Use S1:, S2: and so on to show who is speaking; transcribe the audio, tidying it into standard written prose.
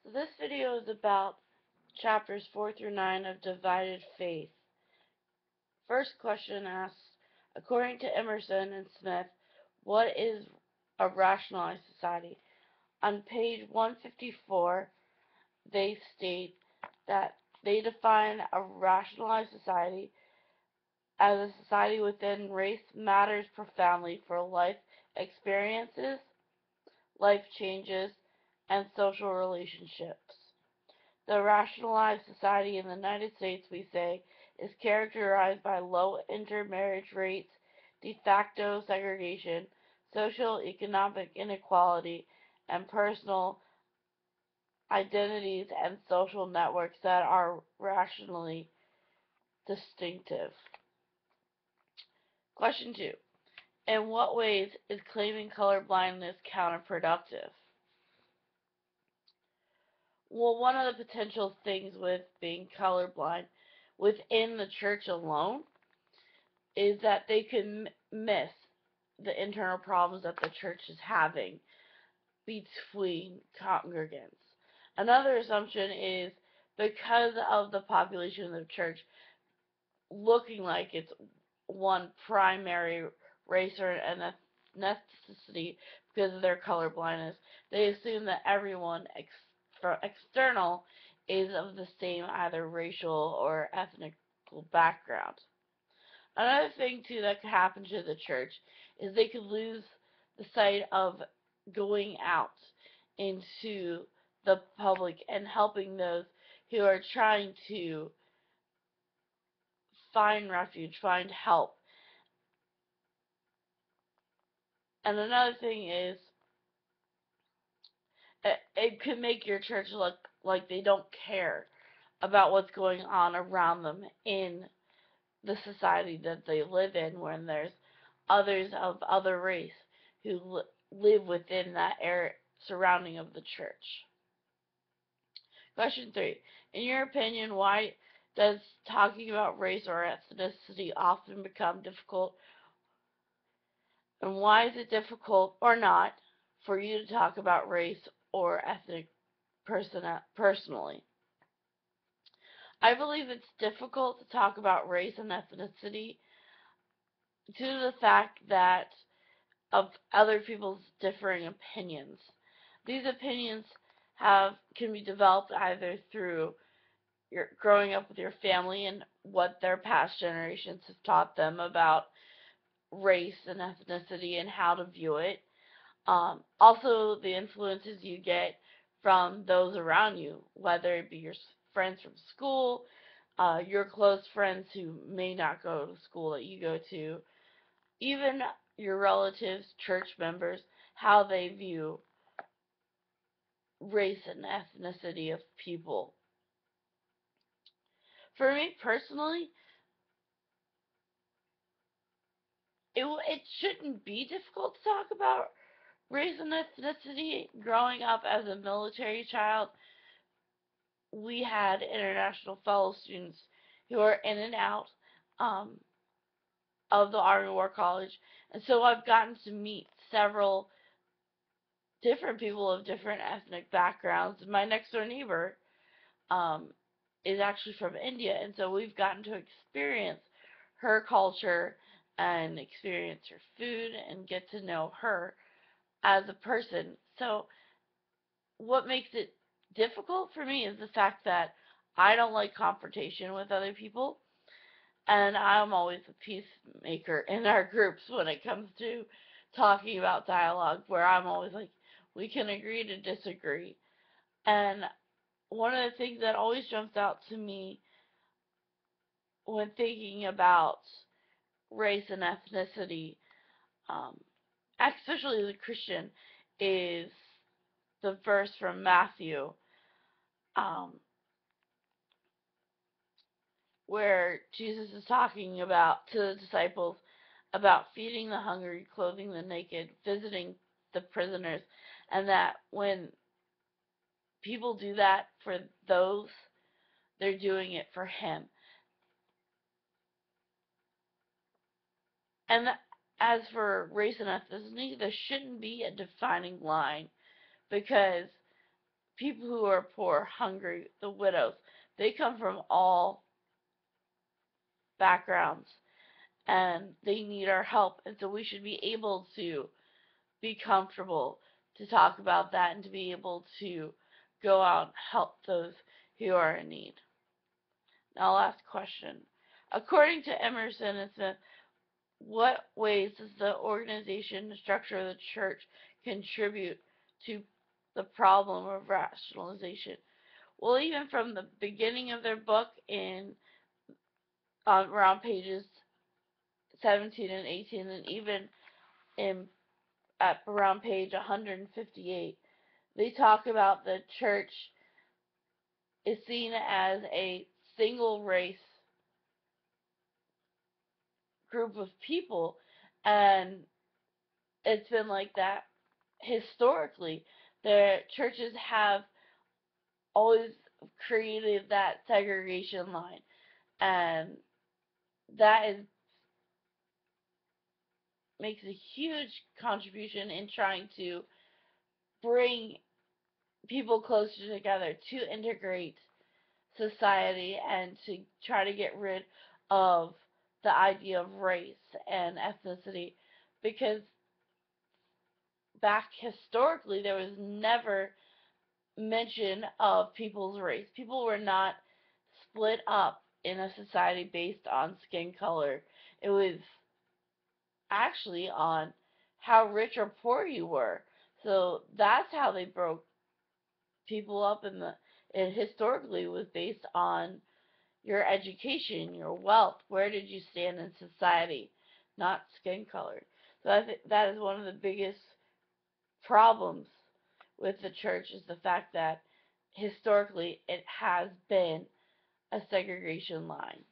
S1: So this video is about chapters 4 through 9 of Divided Faith. First question asks, according to Emerson and Smith, what is a rationalized society? On page 154, they state that they define a rationalized society as a society within race matters profoundly for life experiences, life changes, and social relationships. The rationalized society in the United States, we say, is characterized by low intermarriage rates, de facto segregation, social-economic inequality, and personal identities and social networks that are racially distinctive. Question 2. In what ways is claiming colorblindness counterproductive? Well, one of the potential things with being colorblind within the church alone is that they could miss the internal problems that the church is having between congregants. Another assumption is because of the population of the church looking like it's one primary race or an ethnicity because of their color blindness, they assume that everyone external is of the same either racial or ethnic background. Another thing too that could happen to the church is they could lose the sight of going out into the public and helping those who are trying to find refuge, find help. And another thing is it could make your church look like they don't care about what's going on around them in the society that they live in when there's others of other race who live within that area surrounding of the church. Question 3. In your opinion, why does talking about race or ethnicity often become difficult? And why is it difficult or not for you to talk about race or ethnic personally? I believe it's difficult to talk about race and ethnicity due to the fact that of other people's differing opinions. These opinions can be developed either through your growing up with your family and what their past generations have taught them about race and ethnicity and how to view it. Also, the influences you get from those around you, whether it be your friends from school, your close friends who may not go to school that you go to, even your relatives, church members, how they view race and ethnicity of people. For me personally, it shouldn't be difficult to talk about race and ethnicity. Growing up as a military child, we had international fellow students who are in and out um, of the Army War College, and so I've gotten to meet several different people of different ethnic backgrounds. My next door neighbor um, is actually from India, and so we've gotten to experience her culture and experience her food and get to know her as a person. So what makes it difficult for me is the fact that I don't like confrontation with other people, and I'm always a peacemaker in our groups when it comes to talking about dialogue, where I'm always like, we can agree to disagree. And one of the things that always jumps out to me when thinking about race and ethnicity, um, especially as a Christian, is the verse from Matthew, um, where Jesus is talking about to the disciples about feeding the hungry, clothing the naked, visiting the prisoners, and that when people do that for those, they're doing it for Him. And as for race and ethnicity, there shouldn't be a defining line because people who are poor, hungry, the widows. They come from all backgrounds and they need our help. And so we should be able to be comfortable to talk about that and to be able to go out and help those who are in need. Now, last question. According to Emerson and Smith, what ways does the organization and structure of the church contribute to the problem of rationalization? Well, even from the beginning of their book in around pages 17 and 18, and even in at around page 158, they talk about the church is seen as a single race group of people, and it's been like that historically. The churches have always created that segregation line, and that is makes a huge contribution in trying to bring people closer together to integrate society and to try to get rid of the idea of race and ethnicity, because back historically there was never mention of people's race. People were not split up in a society based on skin color. It was actually on how rich or poor you were. So that's how they broke people up in the it historically was based on your education, your wealth, where did you stand in society, not skin color. So I think that is one of the biggest problems with the church is the fact that historically it has been a segregation line.